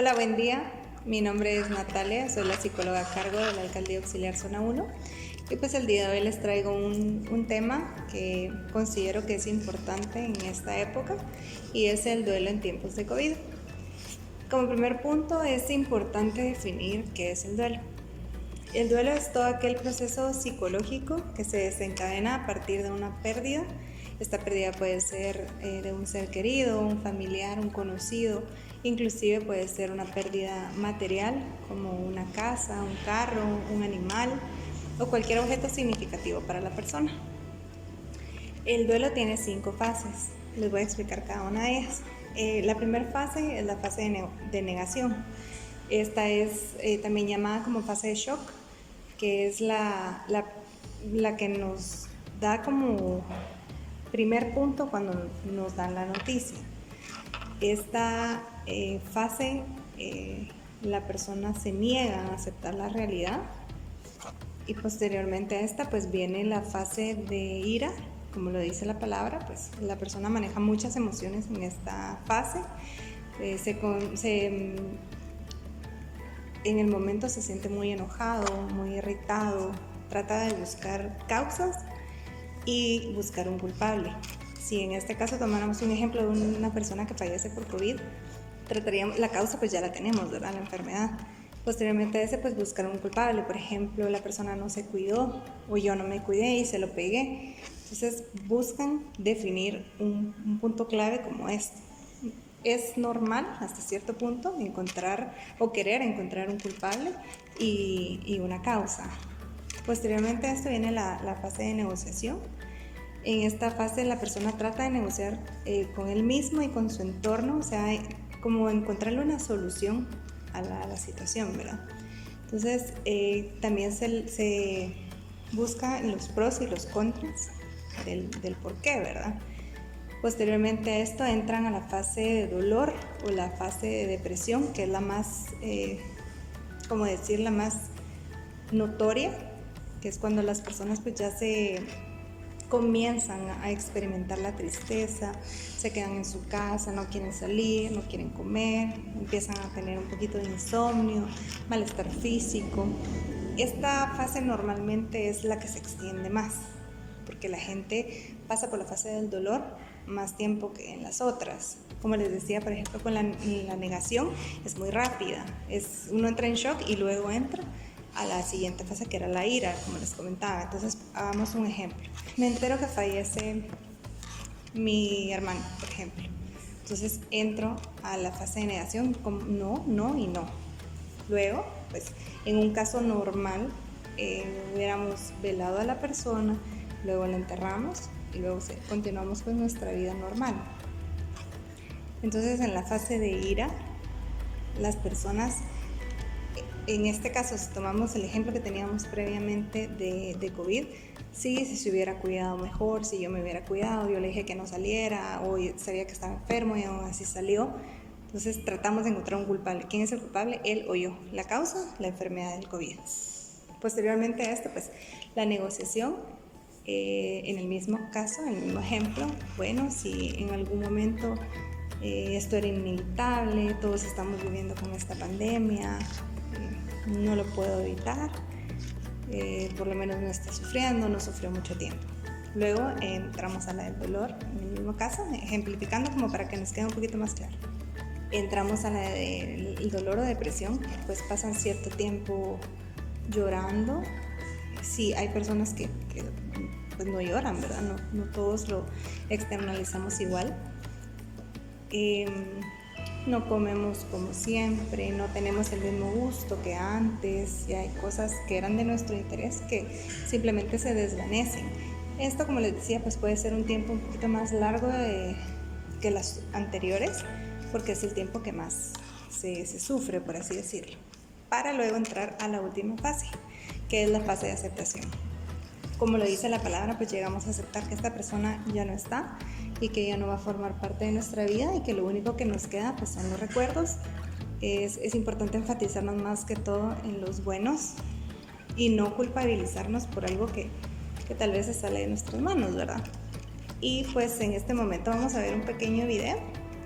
Hola, buen día. Mi nombre es Natalia, soy la psicóloga a cargo de la Alcaldía Auxiliar Zona 1 y pues el día de hoy les traigo un tema que considero que es importante en esta época y es el duelo en tiempos de COVID. Como primer punto es importante definir qué es el duelo. El duelo es todo aquel proceso psicológico que se desencadena a partir de una pérdida. Esta pérdida puede ser de un ser querido, un familiar, un conocido, inclusive puede ser una pérdida material como una casa, un carro, un animal o cualquier objeto significativo para la persona. El duelo tiene 5 fases, les voy a explicar cada una de ellas. La primera fase es la fase de negación. Esta es también llamada como fase de shock, que es la que nos da como primer punto cuando nos dan la noticia. Esta fase la persona se niega a aceptar la realidad y posteriormente a esta pues viene la fase de ira. Como lo dice la palabra, pues la persona maneja muchas emociones en esta fase. En el momento se siente muy enojado, muy irritado, trata de buscar causas y buscar un culpable. Si en este caso tomáramos un ejemplo de una persona que fallece por COVID, trataríamos, la causa pues ya la tenemos, ¿verdad? La enfermedad. Posteriormente a ese pues buscar un culpable, por ejemplo, la persona no se cuidó o yo no me cuidé y se lo pegué. Entonces buscan definir un punto clave como este. Es normal hasta cierto punto encontrar o querer encontrar un culpable y una causa. Posteriormente a esto viene la fase de negociación. En esta fase la persona trata de negociar con él mismo y con su entorno, o sea, como encontrarle una solución a la situación, ¿verdad? Entonces también se busca los pros y los contras del por qué, ¿verdad? Posteriormente a esto entran a la fase de dolor o la fase de depresión, que es la más, como decir, la más notoria, que es cuando las personas pues ya se comienzan a experimentar la tristeza, se quedan en su casa, no quieren salir, no quieren comer, empiezan a tener un poquito de insomnio, malestar físico. Esta fase normalmente es la que se extiende más, porque la gente pasa por la fase del dolor más tiempo que en las otras. Como les decía, por ejemplo, con la negación es muy rápida, uno entra en shock y luego entra a la siguiente fase, que era la ira, como les comentaba. Entonces, hagamos un ejemplo. Me entero que fallece mi hermano, por ejemplo. Entonces, entro a la fase de negación como no, no y no. Luego, pues, en un caso normal, hubiéramos velado a la persona, luego la enterramos y luego continuamos con nuestra vida normal. Entonces, en la fase de ira, las personas, en este caso, si tomamos el ejemplo que teníamos previamente de COVID, sí, si se hubiera cuidado mejor, si yo me hubiera cuidado, yo le dije que no saliera, o sabía que estaba enfermo y aún así salió. Entonces tratamos de encontrar un culpable. ¿Quién es el culpable? Él o yo. La causa, la enfermedad del COVID. Posteriormente a esto, pues la negociación, en el mismo caso, en el mismo ejemplo, bueno, si en algún momento esto era inevitable, todos estamos viviendo con esta pandemia, no lo puedo evitar, por lo menos no está sufriendo, no sufrió mucho tiempo. Luego entramos a la del dolor, en el mismo caso, ejemplificando como para que nos quede un poquito más claro. Entramos a la del dolor o depresión, pues pasan cierto tiempo llorando. Sí, hay personas que pues no lloran, ¿verdad? No todos lo externalizamos igual. No comemos como siempre, no tenemos el mismo gusto que antes, y hay cosas que eran de nuestro interés que simplemente se desvanecen. Esto, como les decía, pues puede ser un tiempo un poquito más largo que las anteriores, porque es el tiempo que más se sufre, por así decirlo, para luego entrar a la última fase, que es la fase de aceptación. Como lo dice la palabra, pues llegamos a aceptar que esta persona ya no está y que ya no va a formar parte de nuestra vida y que lo único que nos queda pues son los recuerdos. Es importante enfatizarnos más que todo en los buenos y no culpabilizarnos por algo que tal vez se sale de nuestras manos, ¿verdad? Y pues en este momento vamos a ver un pequeño video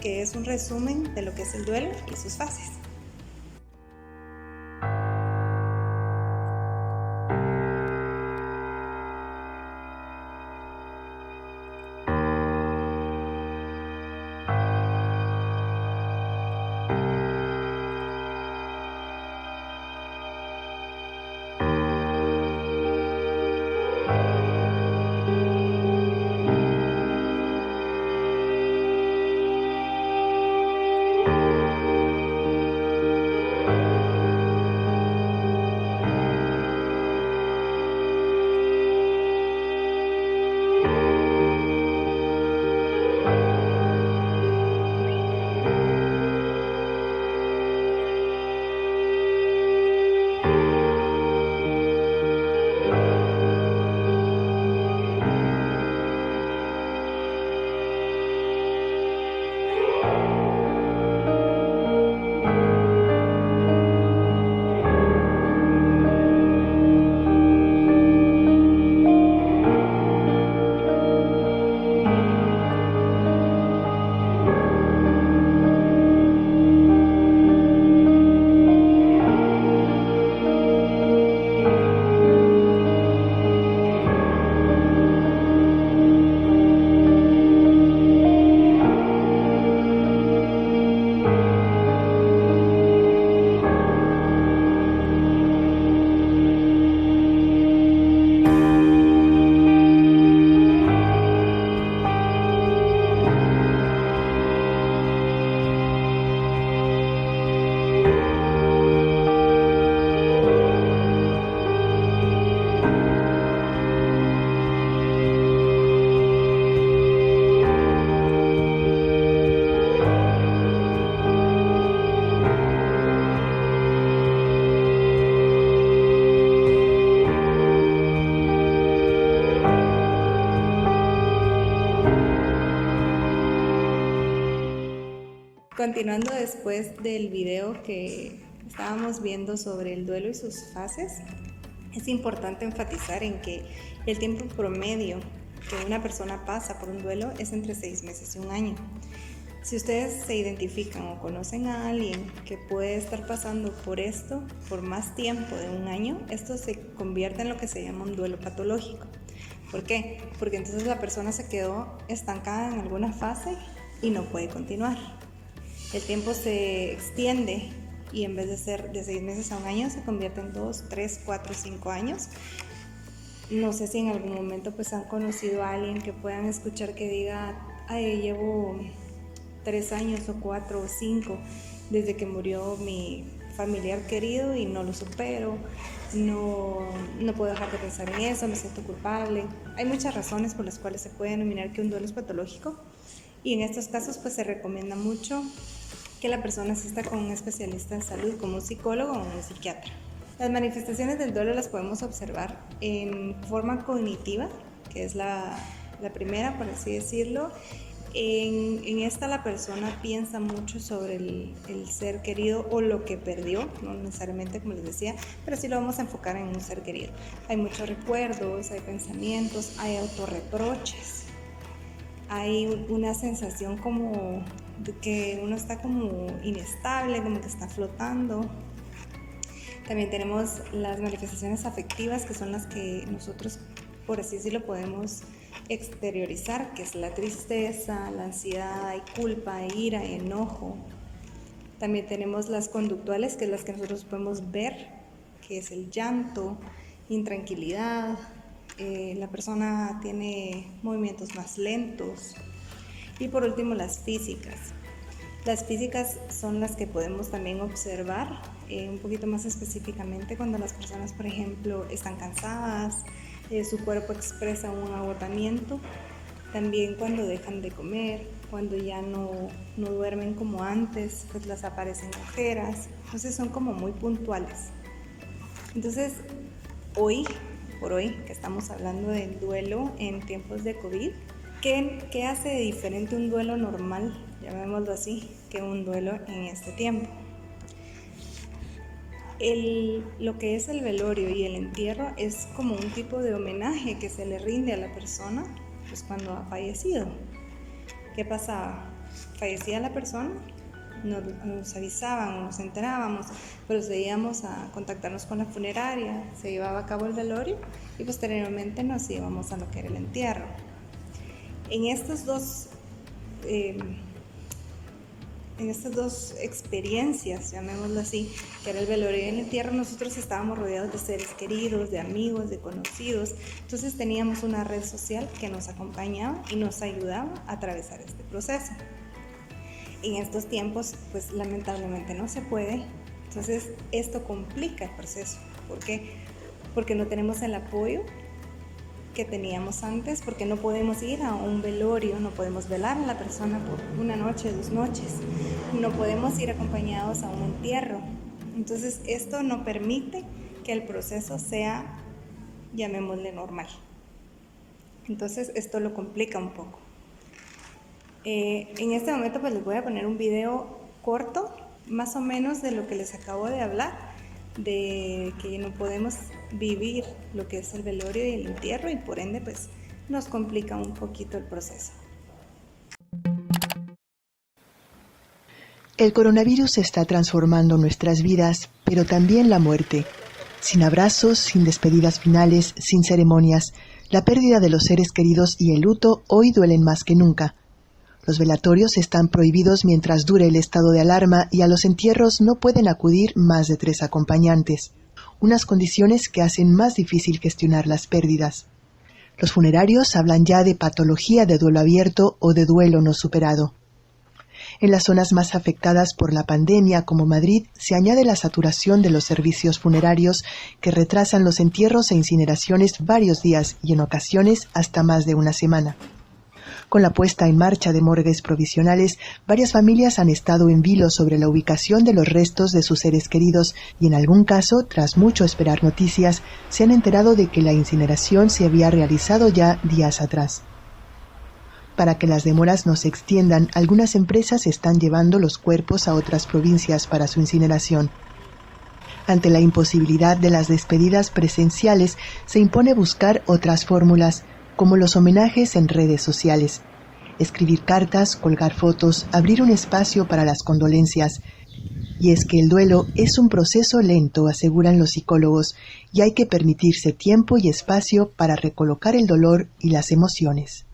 que es un resumen de lo que es el duelo y sus fases. Continuando después del video que estábamos viendo sobre el duelo y sus fases, es importante enfatizar en que el tiempo promedio que una persona pasa por un duelo es entre 6 meses y 1 año. Si ustedes se identifican o conocen a alguien que puede estar pasando por esto por más tiempo de 1 año, esto se convierte en lo que se llama un duelo patológico. ¿Por qué? Porque entonces la persona se quedó estancada en alguna fase y no puede continuar. El tiempo se extiende y en vez de ser de 6 meses a 1 año se convierte en 2, 3, 4, 5 años. No sé si en algún momento pues han conocido a alguien que puedan escuchar que diga, ay, llevo 3 años o 4 o 5 desde que murió mi familiar querido y no lo supero, no puedo dejar de pensar en eso, me siento culpable. Hay muchas razones por las cuales se puede denominar que un duelo es patológico y en estos casos pues se recomienda mucho que la persona asista con un especialista en salud, como un psicólogo o un psiquiatra. Las manifestaciones del duelo las podemos observar en forma cognitiva, que es la primera, por así decirlo. En esta la persona piensa mucho sobre el ser querido o lo que perdió, no necesariamente como les decía, pero sí lo vamos a enfocar en un ser querido. Hay muchos recuerdos, hay pensamientos, hay autorreproches, hay una sensación como de que uno está como inestable, como que está flotando. También tenemos las manifestaciones afectivas, que son las que nosotros, por así decirlo, podemos exteriorizar, que es la tristeza, la ansiedad, hay culpa, ira, enojo. También tenemos las conductuales, que es las que nosotros podemos ver, que es el llanto, intranquilidad, la persona tiene movimientos más lentos. Y por último, las físicas. Las físicas son las que podemos también observar un poquito más específicamente cuando las personas, por ejemplo, están cansadas, su cuerpo expresa un agotamiento, también cuando dejan de comer, cuando ya no duermen como antes, pues les aparecen ojeras, entonces son como muy puntuales. Entonces, por hoy, que estamos hablando del duelo en tiempos de COVID, ¿qué hace de diferente un duelo normal, llamémoslo así, que un duelo en este tiempo? Lo que es el velorio y el entierro es como un tipo de homenaje que se le rinde a la persona pues cuando ha fallecido. ¿Qué pasaba? Fallecía la persona, nos avisaban, nos enterábamos, procedíamos a contactarnos con la funeraria, se llevaba a cabo el velorio y posteriormente nos íbamos a lo que era el entierro. En estas dos experiencias, llamémoslo así, que era el velorio y el entierro, nosotros estábamos rodeados de seres queridos, de amigos, de conocidos. Entonces teníamos una red social que nos acompañaba y nos ayudaba a atravesar este proceso. En estos tiempos, pues lamentablemente no se puede. Entonces esto complica el proceso. ¿Por qué? Porque no tenemos el apoyo que teníamos antes, porque no podemos ir a un velorio, no podemos velar a la persona por 1 noche, 2 noches, no podemos ir acompañados a un entierro. Entonces esto no permite que el proceso sea, llamémosle, normal. Entonces esto lo complica un poco. En este momento pues les voy a poner un video corto, más o menos de lo que les acabo de hablar, de que no podemos vivir lo que es el velorio y el entierro y por ende pues nos complica un poquito el proceso. El coronavirus está transformando nuestras vidas, pero también la muerte. Sin abrazos, sin despedidas finales, sin ceremonias, la pérdida de los seres queridos y el luto hoy duelen más que nunca. Los velatorios están prohibidos mientras dure el estado de alarma y a los entierros no pueden acudir más de 3 acompañantes, unas condiciones que hacen más difícil gestionar las pérdidas. Los funerarios hablan ya de patología de duelo abierto o de duelo no superado. En las zonas más afectadas por la pandemia, como Madrid, se añade la saturación de los servicios funerarios que retrasan los entierros e incineraciones varios días y en ocasiones hasta más de 1 semana. Con la puesta en marcha de morgues provisionales, varias familias han estado en vilo sobre la ubicación de los restos de sus seres queridos y en algún caso, tras mucho esperar noticias, se han enterado de que la incineración se había realizado ya días atrás. Para que las demoras no se extiendan, algunas empresas están llevando los cuerpos a otras provincias para su incineración. Ante la imposibilidad de las despedidas presenciales, se impone buscar otras fórmulas, como los homenajes en redes sociales. Escribir cartas, colgar fotos, abrir un espacio para las condolencias. Y es que el duelo es un proceso lento, aseguran los psicólogos, y hay que permitirse tiempo y espacio para recolocar el dolor y las emociones.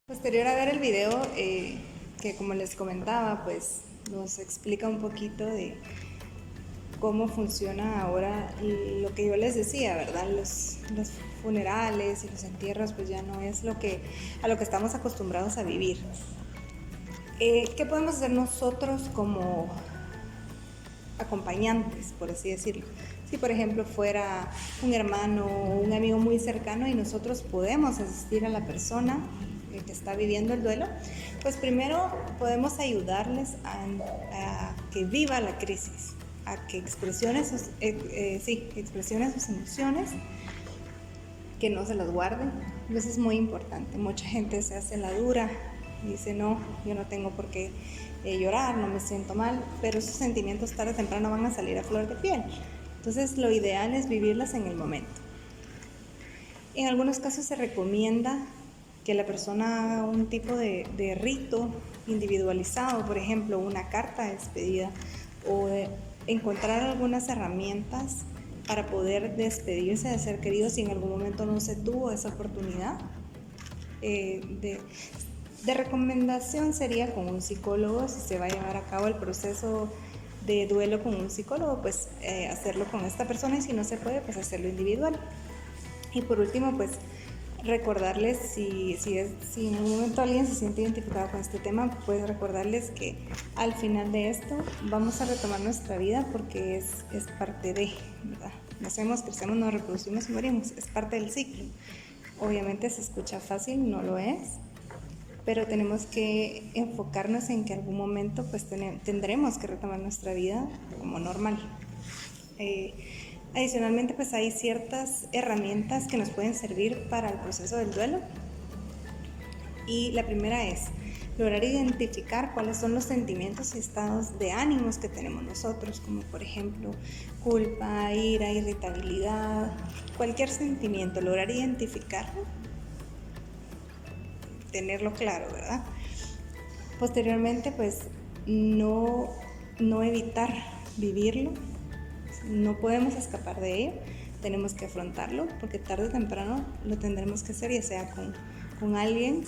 Posterior a ver el video, que como les comentaba, pues nos explica un poquito de cómo funciona ahora lo que yo les decía, ¿verdad? Los funerales y los entierros pues ya no es a lo que estamos acostumbrados a vivir. ¿Qué podemos hacer nosotros como acompañantes, por así decirlo? Si por ejemplo fuera un hermano o un amigo muy cercano y nosotros podemos asistir a la persona que está viviendo el duelo, pues primero podemos ayudarles a que viva la crisis, a que expresione sus emociones, que no se las guarde. Eso es muy importante. Mucha gente se hace la dura, dice no, yo no tengo por qué llorar, no me siento mal, pero esos sentimientos tarde o temprano van a salir a flor de piel. Entonces lo ideal es vivirlas en el momento. En algunos casos se recomienda que la persona haga un tipo de rito individualizado, por ejemplo, una carta de despedida o encontrar algunas herramientas para poder despedirse de ser querido si en algún momento no se tuvo esa oportunidad. De recomendación sería con un psicólogo, si se va a llevar a cabo el proceso de duelo con un psicólogo, pues hacerlo con esta persona, y si no se puede, pues hacerlo individual. Y por último, pues recordarles, si en algún momento alguien se siente identificado con este tema, pues recordarles que al final de esto vamos a retomar nuestra vida, porque es parte de, ¿verdad? Nacemos, crecemos, nos reproducimos y morimos, es parte del ciclo. Obviamente se escucha fácil, no lo es, pero tenemos que enfocarnos en que en algún momento pues tendremos que retomar nuestra vida como normal. Adicionalmente, pues hay ciertas herramientas que nos pueden servir para el proceso del duelo, y la primera es lograr identificar cuáles son los sentimientos y estados de ánimos que tenemos nosotros, como por ejemplo culpa, ira, irritabilidad, cualquier sentimiento, lograr identificarlo, tenerlo claro, ¿verdad? Posteriormente, pues no evitar vivirlo. No podemos escapar de ello, tenemos que afrontarlo, porque tarde o temprano lo tendremos que hacer, ya sea con alguien,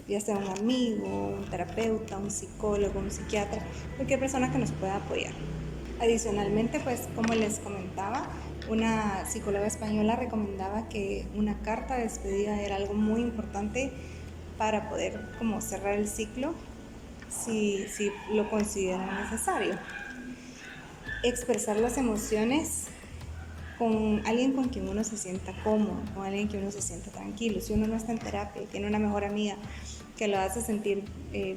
ya sea un amigo, un terapeuta, un psicólogo, un psiquiatra, cualquier persona que nos pueda apoyar. Adicionalmente, pues como les comentaba, una psicóloga española recomendaba que una carta de despedida era algo muy importante para poder como cerrar el ciclo, si lo consideran necesario. Expresar las emociones con alguien con quien uno se sienta cómodo, con alguien que uno se sienta tranquilo. Si uno no está en terapia y tiene una mejor amiga que lo hace sentir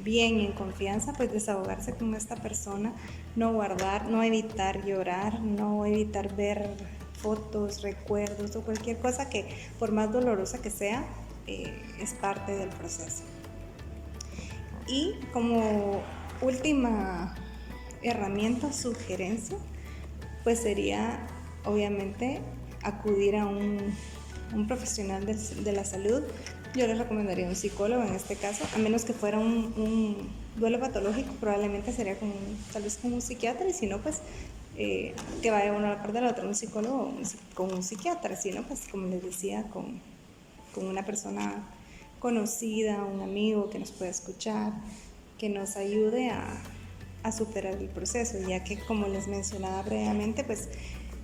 bien y en confianza, pues desahogarse con esta persona, no guardar, no evitar llorar, no evitar ver fotos, recuerdos o cualquier cosa que, por más dolorosa que sea, es parte del proceso. Y como última herramienta, sugerencia, pues sería obviamente acudir a un profesional de la salud. Yo les recomendaría un psicólogo en este caso, a menos que fuera un duelo patológico, probablemente sería tal vez con un psiquiatra, y si no, pues que vaya uno a la par de la otra, un psicólogo con un psiquiatra, si no, pues como les decía, con una persona conocida, un amigo que nos pueda escuchar, que nos ayude a superar el proceso, ya que como les mencionaba previamente, pues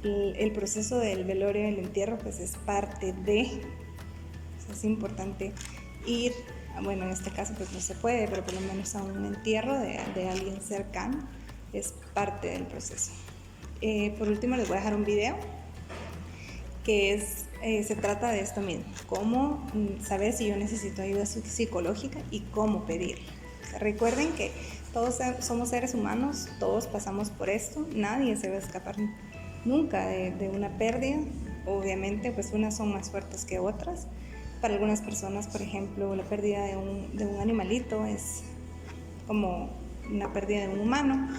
el proceso del velorio y el entierro pues es parte de, es importante ir, bueno, en este caso pues no se puede, pero por lo menos a un entierro de alguien cercano es parte del proceso. Por último les voy a dejar un video que se trata de esto mismo, cómo saber si yo necesito ayuda psicológica y cómo pedirla. O sea, recuerden que todos somos seres humanos, todos pasamos por esto, nadie se va a escapar nunca de una pérdida. Obviamente pues unas son más fuertes que otras, Para algunas personas, por ejemplo, la pérdida de un animalito es como una pérdida de un humano.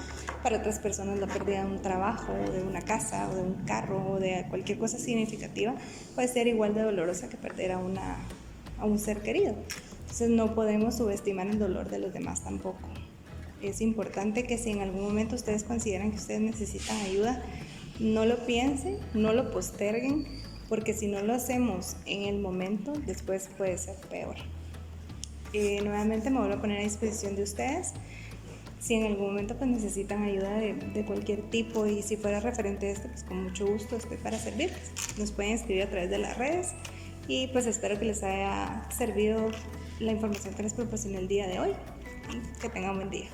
Para otras personas la pérdida de un trabajo, o de una casa, o de un carro, o de cualquier cosa significativa puede ser igual de dolorosa que perder a un ser querido. Entonces no podemos subestimar el dolor de los demás tampoco. Es importante que si en algún momento ustedes consideran que ustedes necesitan ayuda, no lo piensen, no lo posterguen, porque si no lo hacemos en el momento, después puede ser peor. Nuevamente me vuelvo a poner a disposición de ustedes. Si en algún momento pues necesitan ayuda de cualquier tipo y si fuera referente a esto, pues con mucho gusto estoy para servirles. Nos pueden escribir a través de las redes y pues espero que les haya servido la información que les proporcioné el día de hoy y que tengan un buen día.